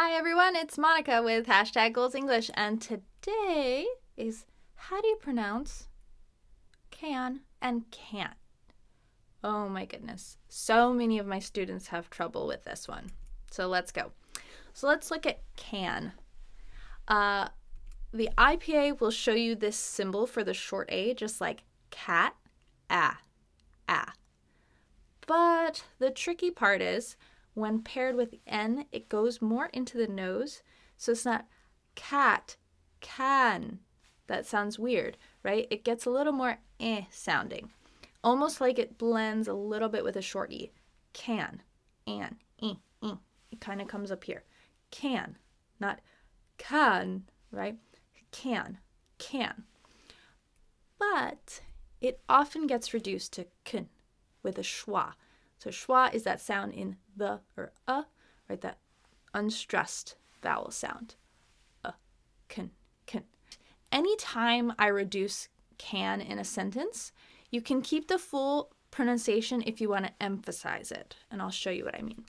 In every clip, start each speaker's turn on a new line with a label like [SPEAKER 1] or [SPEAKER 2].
[SPEAKER 1] Hi everyone, it's Monica with #GoalsEnglish, and today is how do you pronounce can and can't? Oh my goodness, so many of my students have trouble with this one. So let's go. So let's look at can. The IPA will show you this symbol for the short A, just like cat, ah. But the tricky part is when paired with N, it goes more into the nose. So it's not cat, can. That sounds weird, right? It gets a little more sounding. Almost like it blends a little bit with a short E. Can, an, It kind of comes up here. Can, not can, right? Can. But it often gets reduced to ́kæn with a schwa. So schwa is that sound in the or right? That unstressed vowel sound. ́kæn. Anytime I reduce can in a sentence, you can keep the full pronunciation if you want to emphasize it. And I'll show you what I mean.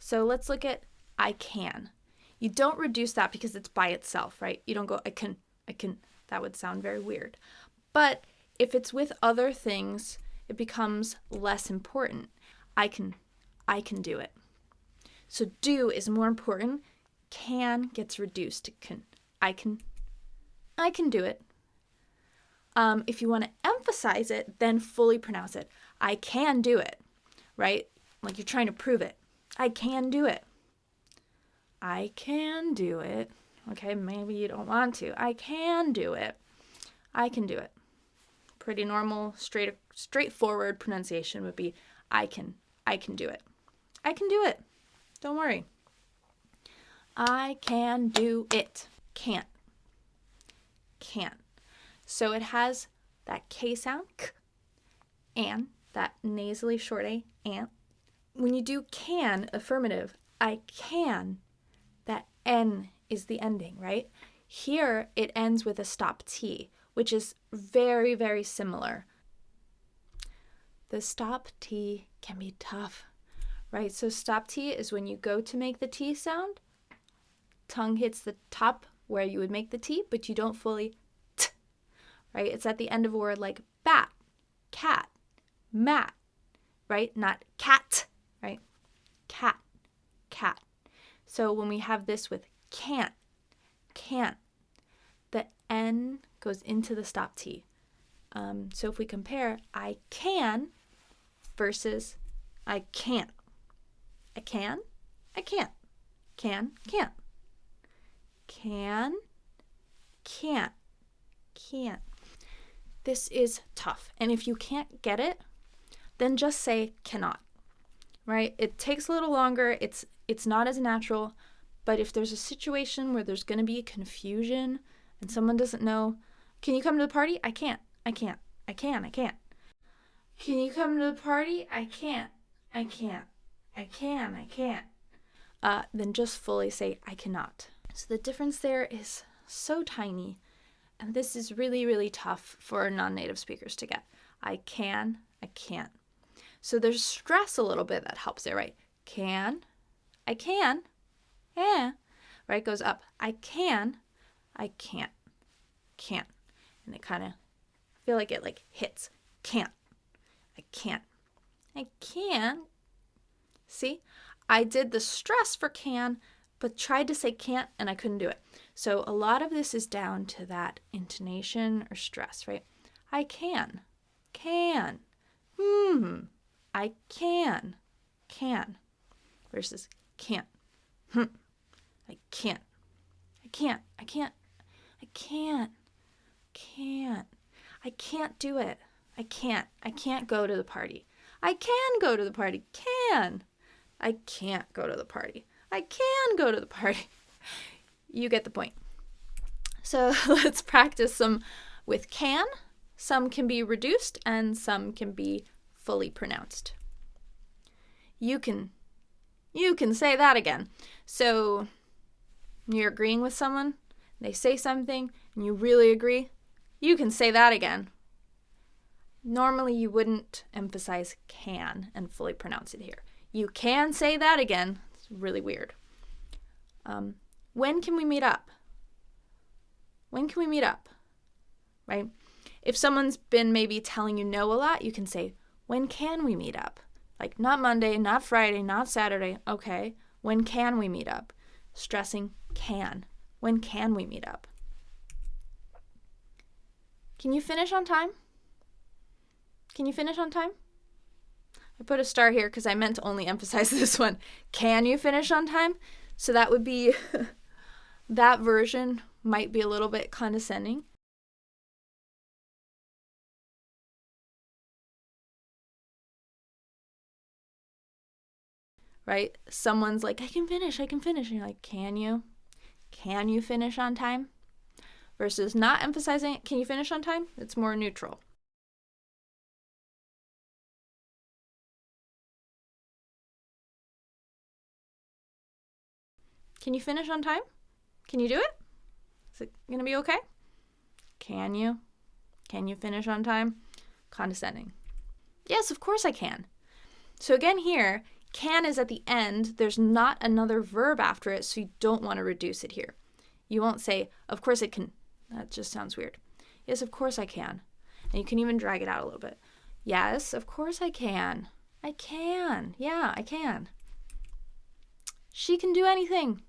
[SPEAKER 1] So let's look at I can. You don't reduce that because it's by itself, right? You don't go I can. That would sound very weird. But if it's with other things, it becomes less important. I can do it. So do is more important. Can gets reduced to can. I can do it. If you want to emphasize it, then fully pronounce it. I can do it, right? Like you're trying to prove it. I can do it. I can do it. Okay, maybe you don't want to. I can do it. I can do it. Pretty normal, straightforward pronunciation would be I can do it. I can do it. Don't worry. I can do it. Can't. So it has that K sound, k, and that nasally short A, and. When you do can, affirmative, I can, that N is the ending, right? Here it ends with a stop T, which is very, very similar. The stop T can be tough, right? So stop T is when you go to make the T sound, tongue hits the top where you would make the T, but you don't fully t, right? It's at the end of a word like bat, cat, mat, right? Not cat, right? Cat. So when we have this with can't, the N goes into the stop T. So if we compare I can versus I can't. I can't. Can, can't. This is tough. And if you can't get it, then just say cannot, right? It takes a little longer. It's not as natural. But if there's a situation where there's going to be confusion and someone doesn't know, can you come to the party? I can't. Can you come to the party? I can't. Then just fully say I cannot. So the difference there is so tiny. And this is really, really tough for non-native speakers to get. I can't. So there's stress a little bit that helps there, right? I can, right? Goes up. I can't. And it kind of, I feel like it like hits. Can't. I can't. See? I did the stress for can, but tried to say can't and I couldn't do it. So a lot of this is down to that intonation or stress, right? I can. I can. Versus can't. I can't. I can't do it. I can't go to the party. I can go to the party. I can't go to the party. I can go to the party. You get the point. So let's practice some with can. Some can be reduced and some can be fully pronounced. You can say that again. So you're agreeing with someone, they say something, and you really agree, you can say that again. Normally you wouldn't emphasize can and fully pronounce it here. You can say that again. It's really weird. When can we meet up? When can we meet up? Right? If someone's been maybe telling you no a lot, you can say, when can we meet up? Like, not Monday, not Friday, not Saturday. Okay, when can we meet up? Stressing can. When can we meet up? Can you finish on time? Can you finish on time? I put a star here because I meant to only emphasize this one. Can you finish on time? So that would be, that version might be a little bit condescending. Right? Someone's like, I can finish. And you're like, can you? Can you finish on time? Versus not emphasizing it, can you finish on time? It's more neutral. Can you finish on time? Can you do it? Is it going to be okay? Can you? Can you finish on time? Condescending. Yes, of course I can. So again here, can is at the end. There's not another verb after it, so you don't want to reduce it here. You won't say, of course it can. That just sounds weird. Yes, of course I can. And you can even drag it out a little bit. Yes, of course I can. I can. Yeah, I can. She can do anything.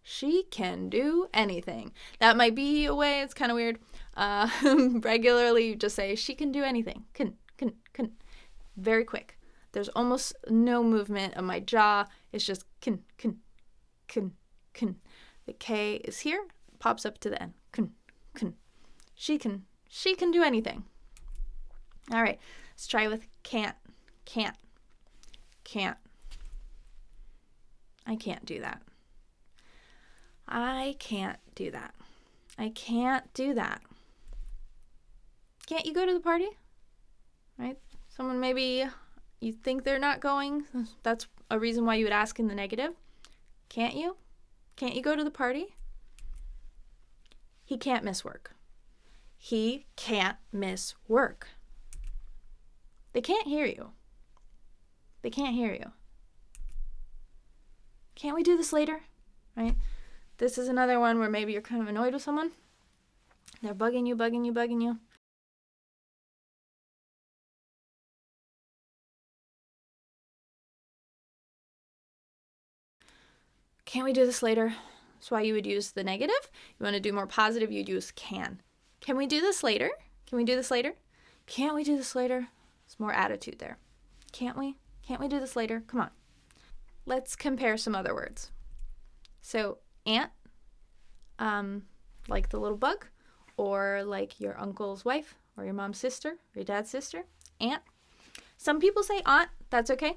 [SPEAKER 1] She can do anything. That might be a way, it's kind of weird. Regularly, you just say, she can do anything. Can. Very quick. There's almost no movement of my jaw. It's just can. The K is here, pops up to the end. Can. She can do anything. All right, let's try with can't. I can't do that. I can't do that. I can't do that. Can't you go to the party? Right? Someone maybe you think they're not going. That's a reason why you would ask in the negative. Can't you? Can't you go to the party? He can't miss work. He can't miss work. They can't hear you. They can't hear you. Can't we do this later? Right? This is another one where maybe you're kind of annoyed with someone. They're bugging you. Can't we do this later? That's why you would use the negative. You want to do more positive, you'd use can. Can we do this later? Can we do this later? Can't we do this later? There's more attitude there. Can't we? Can't we do this later? Come on. Let's compare some other words. So, aunt, like the little bug, or like your uncle's wife, or your mom's sister, or your dad's sister, aunt. Some people say aunt, that's okay.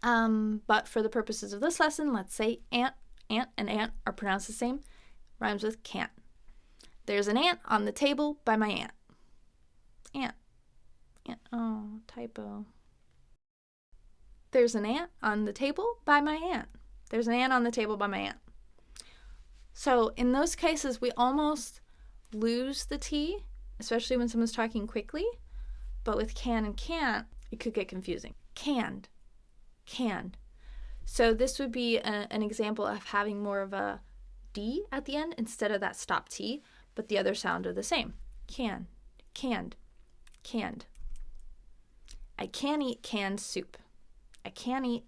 [SPEAKER 1] But for the purposes of this lesson, let's say aunt. Aunt and aunt are pronounced the same. Rhymes with can't. There's an ant on the table by my aunt. Aunt. Oh, typo. There's an ant on the table by my aunt. There's an ant on the table by my aunt. So in those cases, we almost lose the T, especially when someone's talking quickly. But with can and can't, it could get confusing. Canned. So this would be an example of having more of a D at the end instead of that stop T, but the other sound are the same. Canned. I can't eat canned soup. I can eat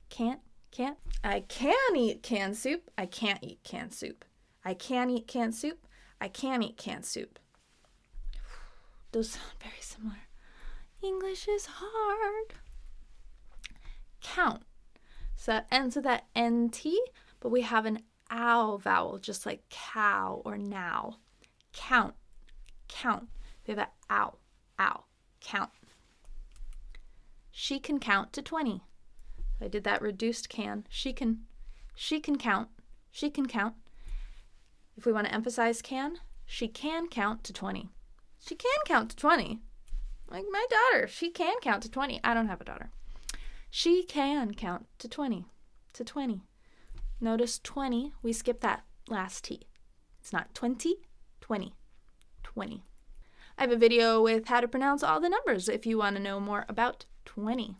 [SPEAKER 1] canned soup. I can eat canned soup. I can eat canned soup. I can eat canned soup. Those sound very similar. English is hard. Count. So that ends with that NT, but we have an ow vowel, just like cow or now. Count. We have an ow. Count. She can count to 20. I did that reduced can. She can count. If we want to emphasize can, she can count to 20. She can count to 20. Like my daughter, she can count to 20. I don't have a daughter. She can count to 20. Notice 20, we skip that last T. It's not 20, 20. I have a video with how to pronounce all the numbers if you want to know more about 20.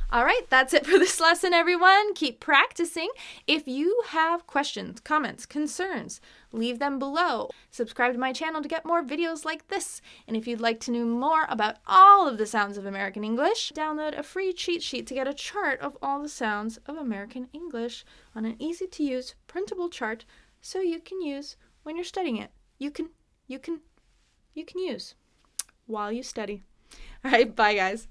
[SPEAKER 1] All right, that's it for this lesson, everyone. Keep practicing. If you have questions, comments, concerns, leave them below. Subscribe to my channel to get more videos like this. And if you'd like to know more about all of the sounds of American English, download a free cheat sheet to get a chart of all the sounds of American English on an easy-to-use printable chart so you can use when you're studying it. You can use while you study. All right, bye guys.